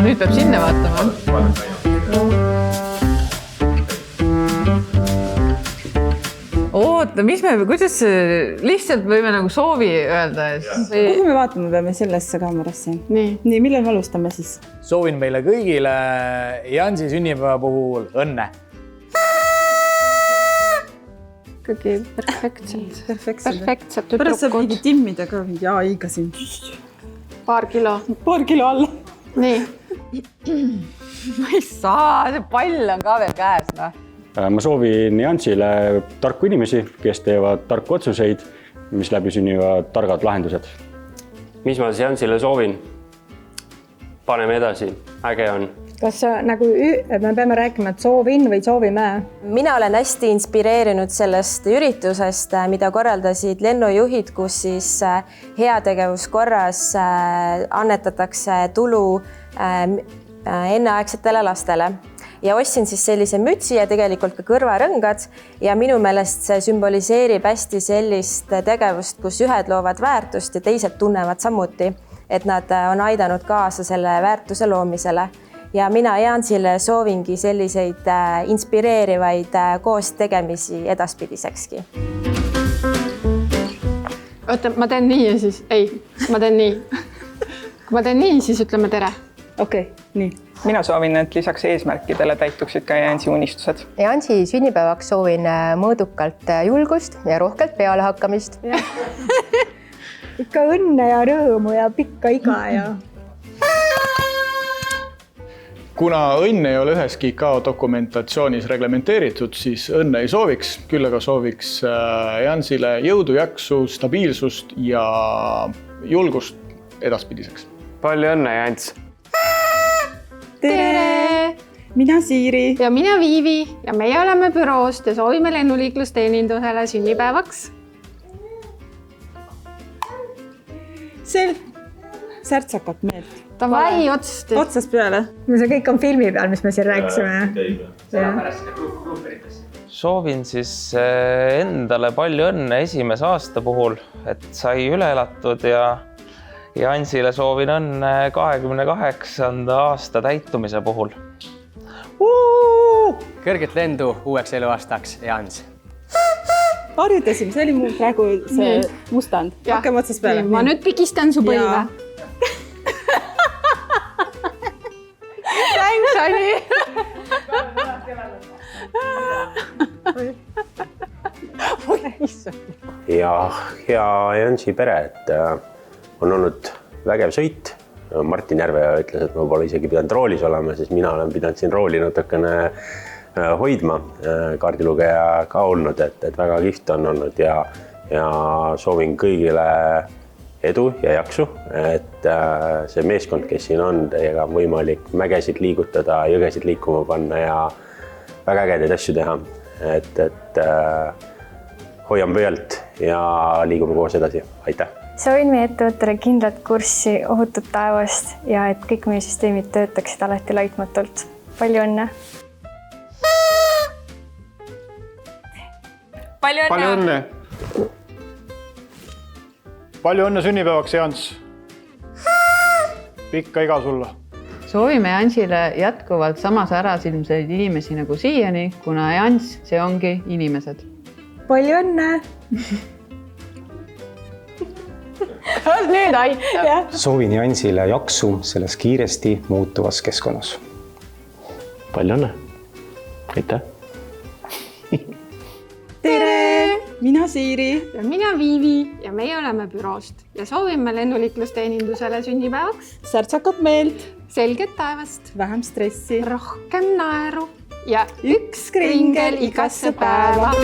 nüüd peab sinna vaatama. Oota, kuidas lihtsalt võime nagu soovi öelda? Kuhu me vaatame peame sellesse kaamerasse? Nii, millal me alustame siis? Soovin meile kõigile Jansi sünnipäeva puhul õnne. Kõigi perfektselt tüdrukud. Pärast saab mingi timmida ka mingi AI-ga siin. Paar kilo alla. Nii. Ma ei saa, see pall on ka veel käes. Ma soovin Jansile tarku inimesi, kes teevad tarku otsuseid, mis läbi sünnivad targad lahendused. Mis ma siis Jansile soovin? Paneme edasi. Äge on. Kas nagu me peame rääkima, et soovin või soovime? Mina olen hästi inspireerinud sellest üritusest, mida korraldasid lennujuhid, kus siis heategevuskorras annetatakse tulu enneaegsetele lastele. Ja ostsin siis sellise mütsi ja tegelikult ka kõrvarõngad ja minu meelest see sümboliseerib hästi sellist tegevust, kus ühed loovad väärtust ja teised tunnevad samuti, et nad on aidanud kaasa selle väärtuse loomisele. Ja mina Jansile soovingi selliseid inspireerivaid koostegemisi edaspidisekski. Oota, ma teen nii ja siis, ma teen nii. Kui ma teen nii, siis ütleme tere. Okei, nii. Mina soovin, et lisaks eesmärkidele täituksid ka Jansi unistused. Jansi sünnipäevaks soovin mõõdukalt julgust ja rohkelt peale hakkamist. Ikka õnne ja rõõmu ja pikka iga ja... Kuna õnne ei ole üheski ICAO dokumentatsioonis reglementeeritud, siis õnne ei sooviks, küll aga sooviks Jansile jõudu, jaksu, stabiilsust ja julgust edaspidiseks. Palju õnne, Jans! Tere! Mina Siiri. Ja mina Viivi ja meie oleme büroost ja soovime lennuliiklusteenindusele sünnipäevaks. Särtsakat meelt. Tavai otsusti. Otsast peale. See kõik on filmi peal, mis me siin rääkisime. Soovin siis endale palju õnne esimese aasta puhul, et sai üle elatud ja Jansile soovin õnne 28. aasta täitumise puhul. Kõrget lendu uueks eluaastaks, Jans. Harjutasime, see oli mul praegu see mustand. Hakkame otsast peale. Ma nüüd pigistan su põlve. Thanks, Ani! Ja hea Jansi pere, et on olnud vägev sõit. Martin Järve ütles, et ma pole isegi pidanud roolis olema, siis mina olen pidanud siin rooli natukene hoidma. Kaardilugeja ka olnud, et väga kihvt on olnud ja soovin kõigile edu ja jaksu, et see meeskond, kes siin on, teiega on võimalik mägesid liigutada, jõgesid liikuma panna ja väga ägedaid asju teha. Et hoian pöölt ja liigume koos edasi. Aitäh! Soovin meie ettevõttele kindlat kurssi, ohutut taevast ja et kõik meie süsteemid töötaksid alati laitmatult. Palju õnne! Palju õnne! Palju õnne sünnipäevaks, Jans! Pikka iga sulla! Soovime Jansile jätkuvalt samas ärasilmseid inimesi nagu siiani, kuna Jans, see ongi inimesed. Palju õnne! Nüüd aitab! Soovin Jansile jaksu selles kiiresti muutuvas keskkonnas. Palju õnne! Aitäh! Tere! Mina Siiri. Ja mina Viivi ja meie oleme büroost ja soovime lennuliiklusteenindusele sünnipäevaks särtsakat meelt, selget taevast, vähem stressi, rohkem naeru ja üks kringel igasse päeva.